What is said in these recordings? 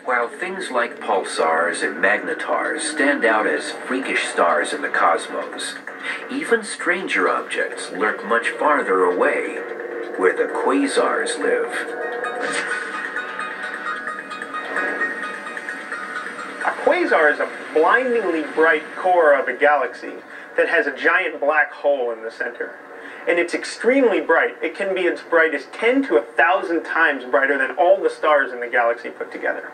While things like pulsars and magnetars stand out as freakish stars in the cosmos, even stranger objects lurk much farther away, where the quasars live. A quasar is a blindingly bright core of a galaxy that has a giant black hole in the center. And it's extremely bright. It can be as bright as 10 to 1,000 times brighter than all the stars in the galaxy put together.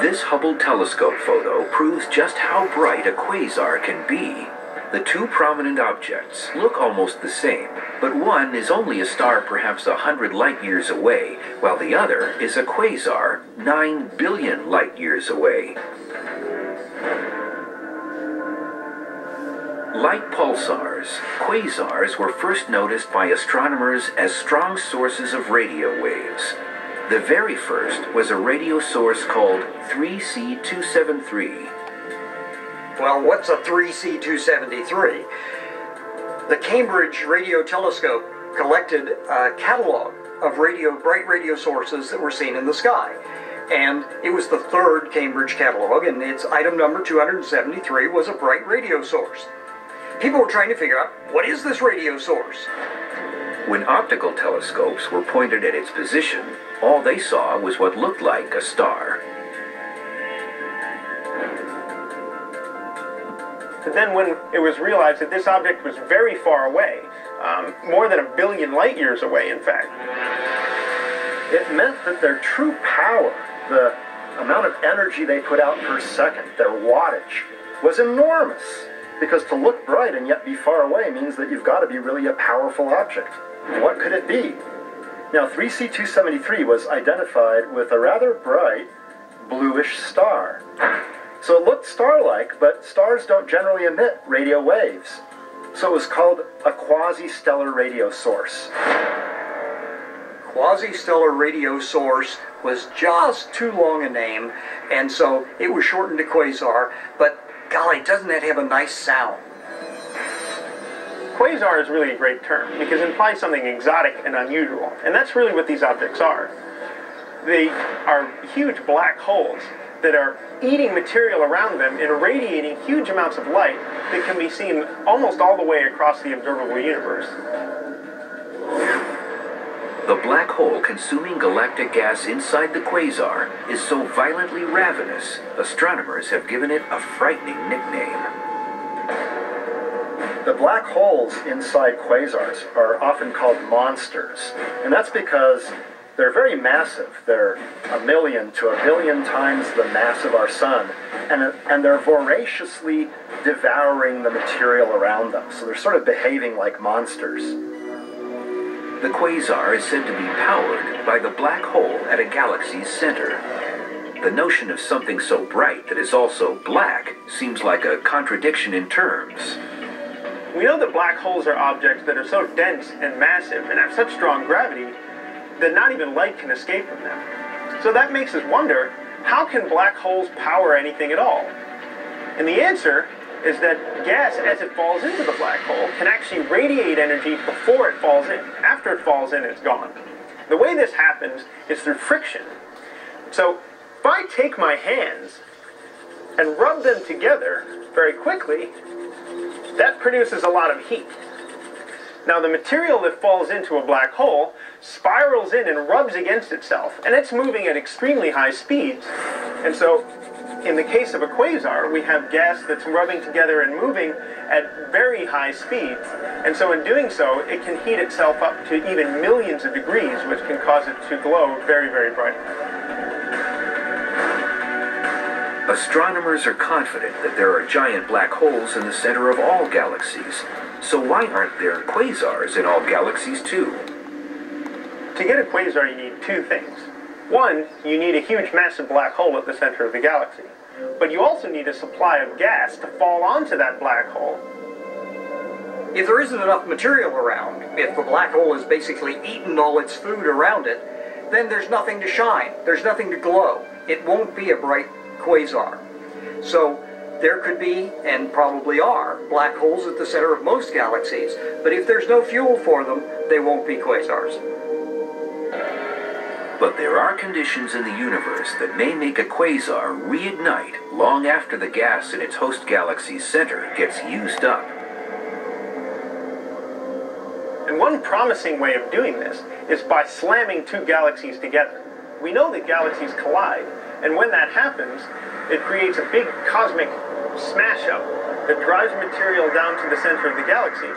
This Hubble telescope photo proves just how bright a quasar can be. The two prominent objects look almost the same, but one is only a star perhaps 100 light-years away, while the other is a quasar 9 billion light-years away. Like pulsars, quasars were first noticed by astronomers as strong sources of radio waves. The very first was a radio source called 3C273. Well, what's a 3C273? The Cambridge Radio Telescope collected a catalog of bright radio sources that were seen in the sky. And it was the third Cambridge catalog, and its item number 273 was a bright radio source. People were trying to figure out, what is this radio source? When optical telescopes were pointed at its position, all they saw was what looked like a star. But then when it was realized that this object was very far away, more than 1 billion light-years away, in fact, it meant that their true power, the amount of energy they put out per second, their wattage, was enormous. Because to look bright and yet be far away means that you've got to be really a powerful object. What could it be? Now, 3C273 was identified with a rather bright, bluish star. So it looked star-like, but stars don't generally emit radio waves. So it was called a quasi-stellar radio source. Quasi-stellar radio source was just too long a name, and so it was shortened to quasar, but golly, doesn't that have a nice sound? Quasar is really a great term because it implies something exotic and unusual, and that's really what these objects are. They are huge black holes that are eating material around them and irradiating huge amounts of light that can be seen almost all the way across the observable universe. The black hole consuming galactic gas inside the quasar is so violently ravenous, astronomers have given it a frightening nickname. The black holes inside quasars are often called monsters, and that's because they're very massive. They're 1 million to 1 billion times the mass of our sun, and they're voraciously devouring the material around them, so they're sort of behaving like monsters. The quasar is said to be powered by the black hole at a galaxy's center. The notion of something so bright that is also black seems like a contradiction in terms. We know that black holes are objects that are so dense and massive and have such strong gravity that not even light can escape from them. So that makes us wonder, how can black holes power anything at all? And the answer is that gas, as it falls into the black hole, can actually radiate energy before it falls in. After it falls in, it's gone. The way this happens is through friction. So if I take my hands and rub them together very quickly, that produces a lot of heat. Now the material that falls into a black hole spirals in and rubs against itself, and it's moving at extremely high speeds. And so in the case of a quasar, we have gas that's rubbing together and moving at very high speeds. And so in doing so, it can heat itself up to even millions of degrees, which can cause it to glow very, very brightly. Astronomers are confident that there are giant black holes in the center of all galaxies. So why aren't there quasars in all galaxies too? To get a quasar, you need two things. One, you need a huge massive black hole at the center of the galaxy. But you also need a supply of gas to fall onto that black hole. If there isn't enough material around, if the black hole has basically eaten all its food around it, then there's nothing to shine, there's nothing to glow. It won't be a bright quasar. So there could be, and probably are, black holes at the center of most galaxies, but if there's no fuel for them, they won't be quasars. But there are conditions in the universe that may make a quasar reignite long after the gas in its host galaxy's center gets used up. And one promising way of doing this is by slamming two galaxies together. We know that galaxies collide, and when that happens, it creates a big cosmic smash-up that drives material down to the center of the galaxy.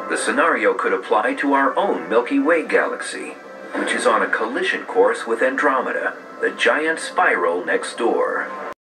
The scenario could apply to our own Milky Way galaxy, which is on a collision course with Andromeda, the giant spiral next door.